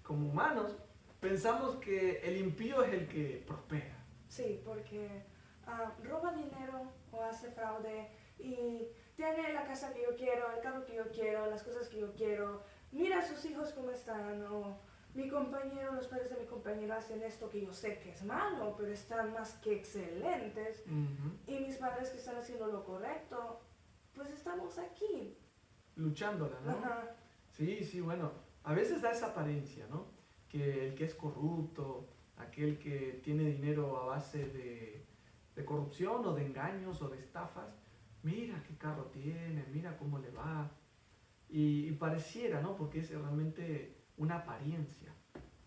como humanos, pensamos que el impío es el que prospera. Sí, porque roba dinero o hace fraude y tiene la casa que yo quiero, el carro que yo quiero, las cosas que yo quiero. Mira a sus hijos cómo están, o mi compañero, los padres de mi compañero hacen esto que yo sé que es malo, pero están más que excelentes. Y mis padres que están haciendo lo correcto, pues estamos aquí. Luchándola, ¿no? Ajá. Sí, bueno, a veces da esa apariencia, ¿no? Que el que es corrupto, aquel que tiene dinero a base de corrupción o de engaños o de estafas, mira qué carro tiene, mira cómo le va. Y pareciera, ¿no? Porque es realmente una apariencia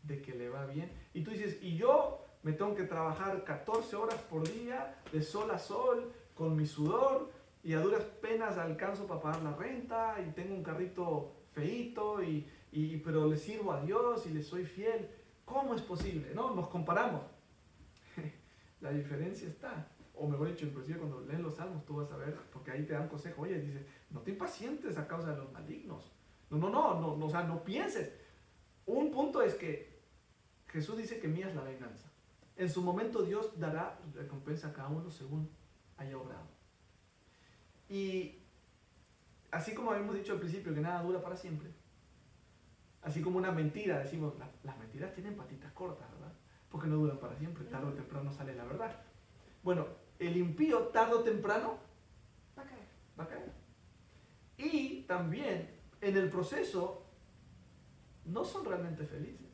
de que le va bien. Y tú dices, y yo me tengo que trabajar 14 horas por día, de sol a sol, con mi sudor, y a duras penas alcanzo para pagar la renta, y tengo un carrito feíto, pero le sirvo a Dios y le soy fiel. ¿Cómo es posible? ¿No? Nos comparamos. La diferencia está. O mejor dicho, inclusive cuando lees los salmos tú vas a ver, porque ahí te dan consejo, oye, dice, no te impacientes a causa de los malignos. No, o sea, no pienses. Un punto es que Jesús dice que mía es la venganza. En su momento Dios dará recompensa a cada uno según haya obrado. Y así como habíamos dicho al principio que nada dura para siempre, así como una mentira, decimos, las mentiras tienen patitas cortas, ¿verdad? Porque no duran para siempre, tarde o temprano sale la verdad. Bueno, el impío tarde o temprano va a caer. Y también en el proceso no son realmente felices,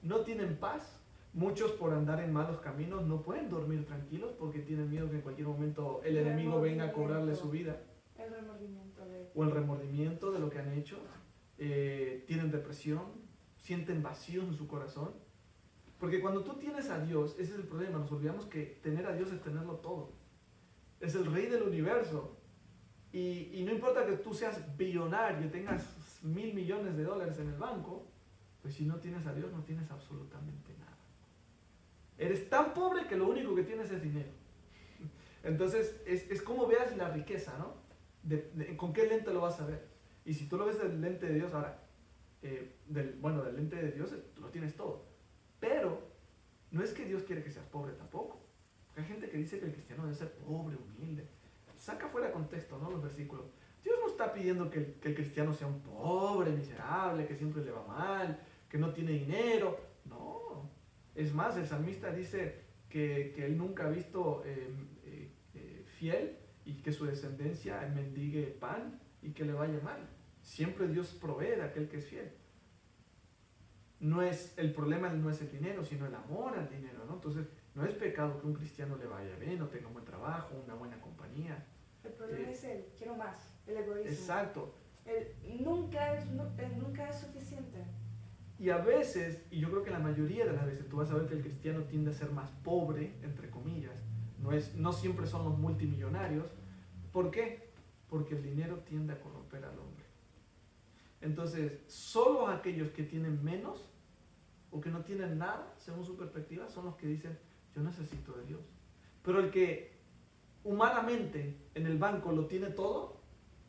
no tienen paz. Muchos por andar en malos caminos no pueden dormir tranquilos porque tienen miedo que en cualquier momento el enemigo venga a cobrarle su vida. El remordimiento O el remordimiento de lo que han hecho. Tienen depresión, sienten vacío en su corazón. Porque cuando tú tienes a Dios, ese es el problema, nos olvidamos que tener a Dios es tenerlo todo. Es el rey del universo. Y no importa que tú seas billonario, tengas $1,000 millones en el banco, pues si no tienes a Dios no tienes absolutamente nada. Eres tan pobre que lo único que tienes es dinero. Entonces es como veas la riqueza, ¿no? ¿Con qué lente lo vas a ver? Y si tú lo ves del lente de Dios, ahora, del lente de Dios, tú lo tienes todo. Pero no es que Dios quiere que seas pobre tampoco. Porque hay gente que dice que el cristiano debe ser pobre, humilde. Saca fuera de contexto, ¿no? Los versículos. Dios no está pidiendo que el cristiano sea un pobre, miserable, que siempre le va mal, que no tiene dinero. No. Es más, el salmista dice que él nunca ha visto fiel y que su descendencia mendigue pan y que le vaya mal. Siempre Dios provee de aquel que es fiel. El problema no es el dinero, sino el amor al dinero, ¿no? Entonces, no es pecado que un cristiano le vaya bien, o tenga un buen trabajo, una buena compañía. El problema es el quiero más, el egoísmo. Exacto. Nunca es suficiente. Y a veces, y yo creo que la mayoría de las veces, tú vas a ver que el cristiano tiende a ser más pobre, entre comillas. No siempre son los multimillonarios. ¿Por qué? Porque el dinero tiende a corromper al hombre. Entonces, solo aquellos que tienen menos o que no tienen nada, según su perspectiva, son los que dicen, yo necesito de Dios. Pero el que humanamente en el banco lo tiene todo,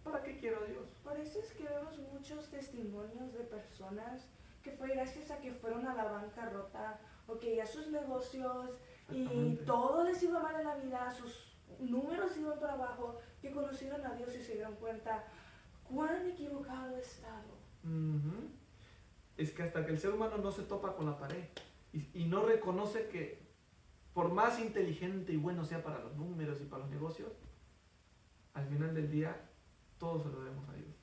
¿para qué quiero a Dios? Por eso es que vemos muchos testimonios de personas que fue gracias a que fueron a la bancarrota o que ya sus negocios y todo les iba mal en la vida, sus números iban para abajo, que conocieron a Dios y se dieron cuenta cuán equivocado he estado. Es que hasta que el ser humano no se topa con la pared y no reconoce que por más inteligente y bueno sea para los números y para los negocios, al final del día todo se lo debemos a Dios.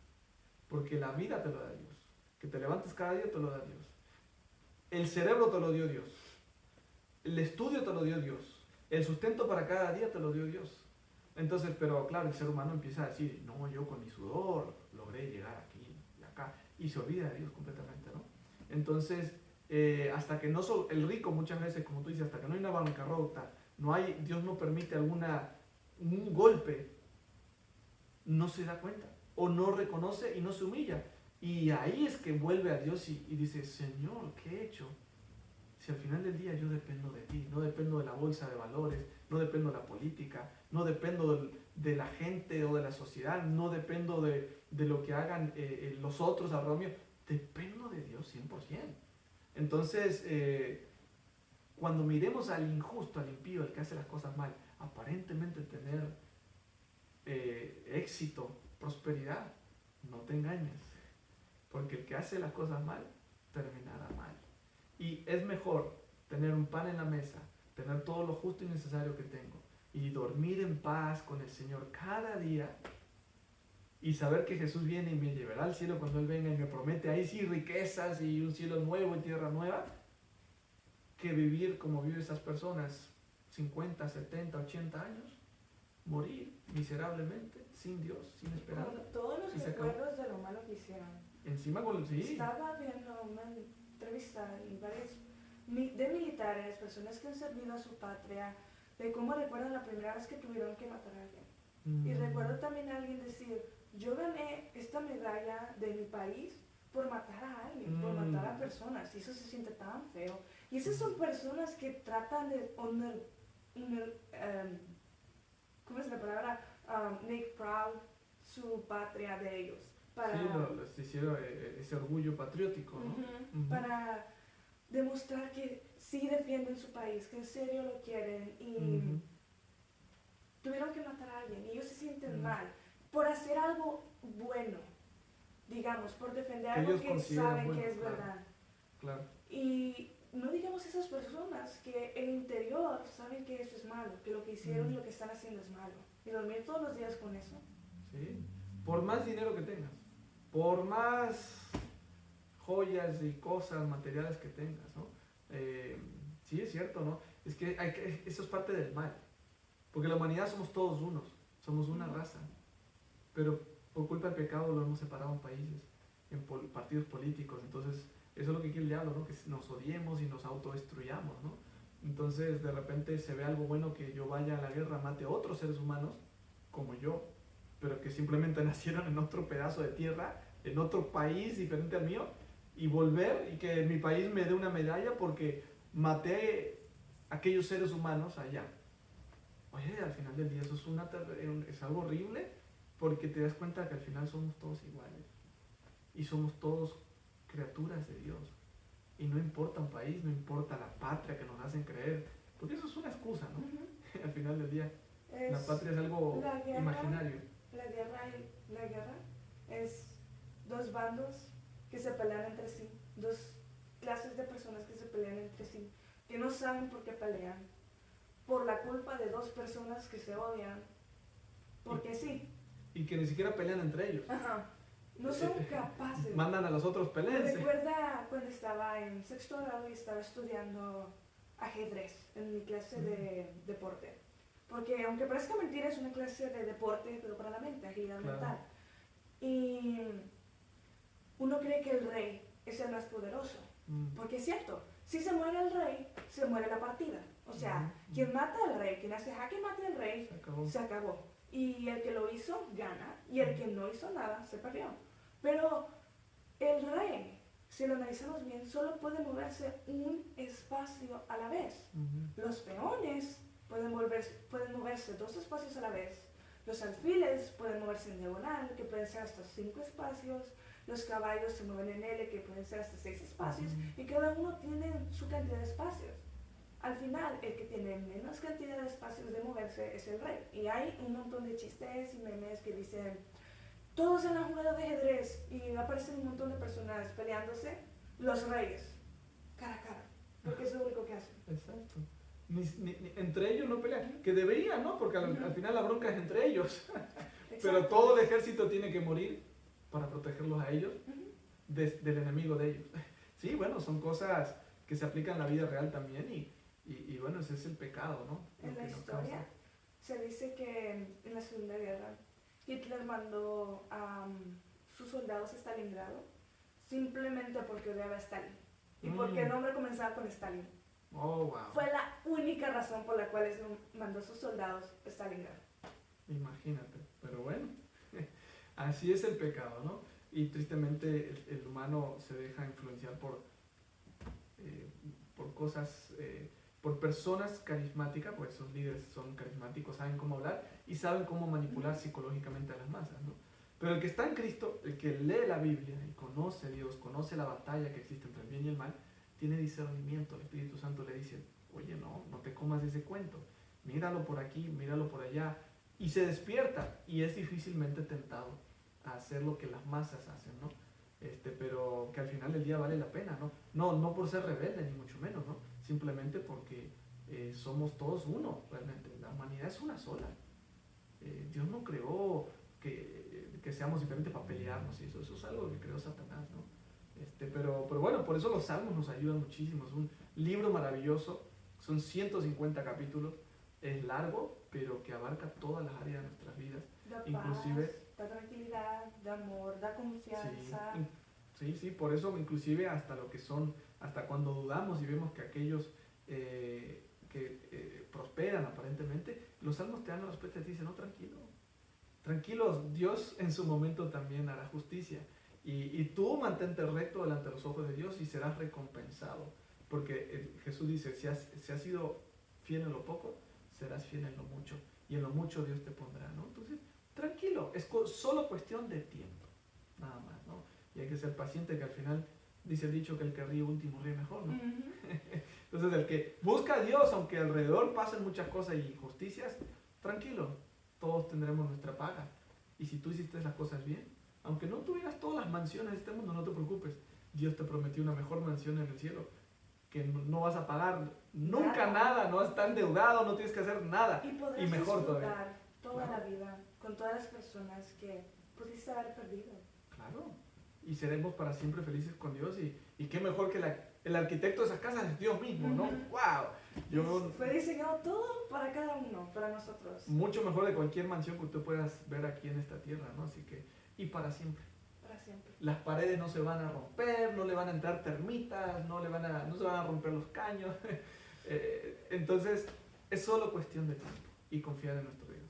Porque la vida te lo da Dios. Que te levantes cada día te lo da Dios. El cerebro te lo dio Dios. El estudio te lo dio Dios. El sustento para cada día te lo dio Dios. Entonces, pero claro, el ser humano empieza a decir, no, yo con mi sudor logré llegar aquí y acá. Y se olvida de Dios completamente, ¿no? Entonces, hasta que no el rico muchas veces, como tú dices, hasta que no hay una bancarrota, Dios no permite un golpe, no se da cuenta, o no reconoce y no se humilla. Y ahí es que vuelve a Dios y dice, Señor, ¿qué he hecho? Si al final del día yo dependo de ti, no dependo de la bolsa de valores, no dependo de la política, no dependo de la gente o de la sociedad, no dependo de lo que hagan los otros alrededor mío, dependo de Dios 100%. Entonces, cuando miremos al injusto, al impío, al que hace las cosas mal, aparentemente tener éxito, prosperidad, no te engañes, porque el que hace las cosas mal, terminará mal. Y es mejor tener un pan en la mesa, tener todo lo justo y necesario que tengo, y dormir en paz con el Señor cada día, y saber que Jesús viene y me llevará al cielo cuando Él venga y me promete ahí sí riquezas y un cielo nuevo y tierra nueva, que vivir como viven esas personas, 50, 70, 80 años, morir miserablemente, sin Dios, sin esperanza. Con todos los recuerdos de lo malo que hicieron. Encima con sí. Estaba viendo una entrevista y varios de militares, personas que han servido a su patria, de cómo recuerdan la primera vez que tuvieron que matar a alguien. Y recuerdo también a alguien decir, yo gané esta medalla de mi país por matar a alguien, por matar a personas, y eso se siente tan feo. Y esas son personas que tratan de ¿cómo es la palabra? Make proud su patria de ellos. Para, sí, les hicieron ese orgullo patriótico, ¿no? Para demostrar que sí defienden su país, que en serio lo quieren, y tuvieron que matar a alguien, y ellos se sienten mal por hacer algo bueno, digamos, por defender algo que saben bueno, que es verdad. Claro. Y no digamos esas personas que en el interior saben que eso es malo, que lo que hicieron y lo que están haciendo es malo, y dormir todos los días con eso. Sí, por más dinero que tengas, por más joyas y cosas materiales que tengas, ¿no? Sí, es cierto, ¿no? Es que eso es parte del mal, porque la humanidad somos todos unos, somos una raza, pero por culpa del pecado lo hemos separado en países, en partidos políticos. Entonces eso es lo que quiere el diablo, ¿no? Que nos odiemos y nos autodestruyamos, ¿no? Entonces de repente se ve algo bueno que yo vaya a la guerra, mate a otros seres humanos como yo, pero que simplemente nacieron en otro pedazo de tierra, en otro país diferente al mío, y volver y que mi país me dé una medalla porque maté a aquellos seres humanos allá. Oye, al final del día eso es algo horrible, porque te das cuenta que al final somos todos iguales y somos todos criaturas de Dios, y no importa un país, no importa la patria que nos hacen creer, porque eso es una excusa, ¿no? Al final del día la patria es algo imaginario. La guerra es dos bandos que se pelean entre sí, dos clases de personas que se pelean entre sí, que no saben por qué pelean, por la culpa de dos personas que se odian, porque sí. Y que ni siquiera pelean entre ellos. Ajá. No son capaces. Mandan a los otros pelearse. Recuerda cuando estaba en sexto grado y estaba estudiando ajedrez en mi clase de deporte. Porque aunque parezca mentira, es una clase de deporte, pero para la mente, agilidad mental. Y uno cree que el rey es el más poderoso. Porque es cierto, si se muere el rey, se muere la partida. O sea, quien mata al rey, quien hace jaque mate al rey, se acabó. Y el que lo hizo, gana. Y el que no hizo nada, se perdió. Pero el rey, si lo analizamos bien, solo puede moverse un espacio a la vez. Los peones pueden moverse dos espacios a la vez. Los alfiles pueden moverse en diagonal, que pueden ser hasta 5 espacios. Los caballos se mueven en L, que pueden ser hasta 6 espacios. Y cada uno tiene su cantidad de espacios. Al final, el que tiene menos cantidad de espacios de moverse es el rey. Y hay un montón de chistes y memes que dicen, todos en la jugada de ajedrez, y aparecen un montón de personas peleándose, los reyes, cara a cara, porque es lo único que hacen. Exacto. Entre ellos no pelean, que deberían, ¿no? Porque al final la bronca es entre ellos. Pero todo el ejército tiene que morir para protegerlos a ellos del enemigo de ellos. Sí, bueno, son cosas que se aplican en la vida real también, y bueno, ese es el pecado, ¿no? En la historia se dice que en la Segunda Guerra Hitler mandó a sus soldados a Stalingrado simplemente porque odiaba a Stalin y porque el nombre comenzaba con Stalin. Oh, wow. Fue la única razón por la cual mandó a sus soldados a Stalingrado. Imagínate, pero bueno, así es el pecado, ¿no? Y tristemente el humano se deja influenciar por cosas, por personas carismáticas, pues esos líderes son carismáticos, saben cómo hablar y saben cómo manipular psicológicamente a las masas, ¿no? Pero el que está en Cristo, el que lee la Biblia y conoce a Dios, conoce la batalla que existe entre el bien y el mal, tiene discernimiento. El Espíritu Santo le dice, oye, no te comas ese cuento, míralo por aquí, míralo por allá, y se despierta y es difícilmente tentado a hacer lo que las masas hacen, ¿no? Pero que al final del día vale la pena, ¿no? No por ser rebelde, ni mucho menos, ¿no? Simplemente porque somos todos uno, realmente. La humanidad es una sola. Dios no creó que seamos diferentes para pelearnos, y eso es algo que creó Satanás, ¿no? Pero bueno, por eso los salmos nos ayudan muchísimo. Es un libro maravilloso, son 150 capítulos, es largo, pero que abarca todas las áreas de nuestras vidas. Da Inclusive, paz, da tranquilidad, da amor, da confianza. Sí, por eso inclusive hasta cuando dudamos y vemos que aquellos que prosperan aparentemente, los salmos te dan la respuesta y te dicen, no, tranquilos, Dios en su momento también hará justicia. Y tú mantente recto delante de los ojos de Dios y serás recompensado. Porque Jesús dice, si has sido fiel en lo poco, serás fiel en lo mucho. Y en lo mucho Dios te pondrá, ¿no? Entonces, tranquilo, es solo cuestión de tiempo, nada más, ¿no? Y hay que ser paciente, que al final dice el dicho que el que ríe último ríe mejor, ¿no? Entonces, el que busca a Dios, aunque alrededor pasen muchas cosas y injusticias, tranquilo, todos tendremos nuestra paga. Y si tú hiciste las cosas bien, aunque no tuvieras todas las mansiones de este mundo, no te preocupes. Dios te prometió una mejor mansión en el cielo, que no vas a pagar nunca nada, no vas a estar endeudado, no tienes que hacer nada. Y podrás y mejor disfrutar toda Claro. la vida con todas las personas que pudiste haber perdido. Claro. Y seremos para siempre felices con Dios. Y qué mejor que el arquitecto de esas casas es Dios mismo, ¿no? ¡Wow! Fue diseñado todo para cada uno, para nosotros. Mucho mejor de cualquier mansión que tú puedas ver aquí en esta tierra, ¿no? Así que, y para siempre. Para siempre. Las paredes no se van a romper, no le van a entrar termitas, no se van a romper los caños. Entonces, es solo cuestión de tiempo y confiar en nuestro Dios.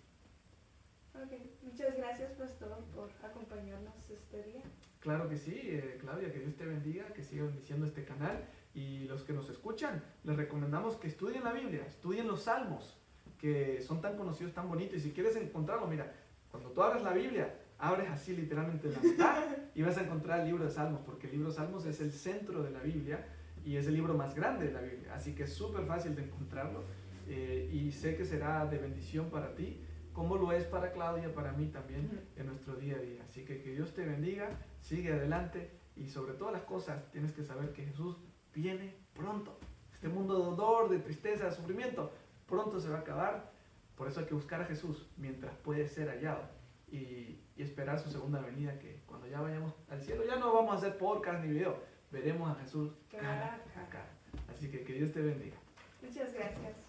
Ok, muchas gracias, pastor, por acompañarnos este día. Claro que sí, Claudia, que Dios te bendiga, que siga bendiciendo este canal. Y los que nos escuchan, les recomendamos que estudien la Biblia, estudien los salmos, que son tan conocidos, tan bonitos. Y si quieres encontrarlo, mira, cuando tú abres la Biblia, abres así literalmente la mitad y vas a encontrar el libro de Salmos, porque el libro de Salmos es el centro de la Biblia y es el libro más grande de la Biblia. Así que es súper fácil de encontrarlo y sé que será de bendición para ti, como lo es para Claudia, para mí también en nuestro día a día. Así que Dios te bendiga, sigue adelante y sobre todas las cosas tienes que saber que Jesús viene pronto. Este mundo de dolor, de tristeza, de sufrimiento, pronto se va a acabar. Por eso hay que buscar a Jesús mientras puede ser hallado y esperar su segunda venida, que cuando ya vayamos al cielo ya no vamos a hacer podcast ni video, veremos a Jesús cara a cara. Así que Dios te bendiga. Muchas gracias.